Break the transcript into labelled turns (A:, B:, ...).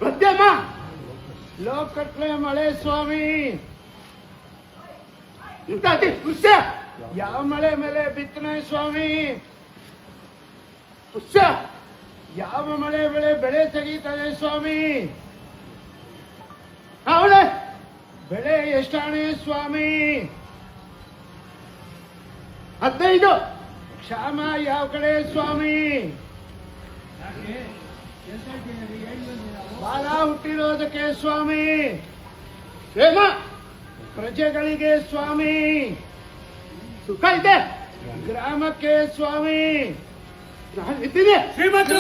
A: ಮಧ್ಯಮ ಲೋಕಟ್ಲೆ ಮಳೆ ಸ್ವಾಮಿ ಇಂಥ ಪುಷ್ಯ ಯಾವ ಮಳೆ ಮೇಲೆ ಬಿತ್ತನೆ ಸ್ವಾಮಿ ಪುಷ್ಯ ಯಾವ ಮಳೆ ಬೆಳೆ ತೆಗೀತದೆ ಸ್ವಾಮಿ ಅವಳೆ ಬೆಳೆ ಎಷ್ಟಾಣೆ ಸ್ವಾಮಿ 15 ಕ್ಷಾಮ ಯಾವ ಕಡೆ ಸ್ವಾಮಿ ಬಾಲ ಹುಟ್ಟಿರೋದಕ್ಕೆ ಸ್ವಾಮಿ ಕ್ಷೇಮ ಪ್ರಜೆಗಳಿಗೆ ಸ್ವಾಮಿ ಸುಖ ಇದೆ ಗ್ರಾಮಕ್ಕೆ ಸ್ವಾಮಿ ನಾನು ಇದ್ದೀನಿ ಶ್ರೀಮಂತ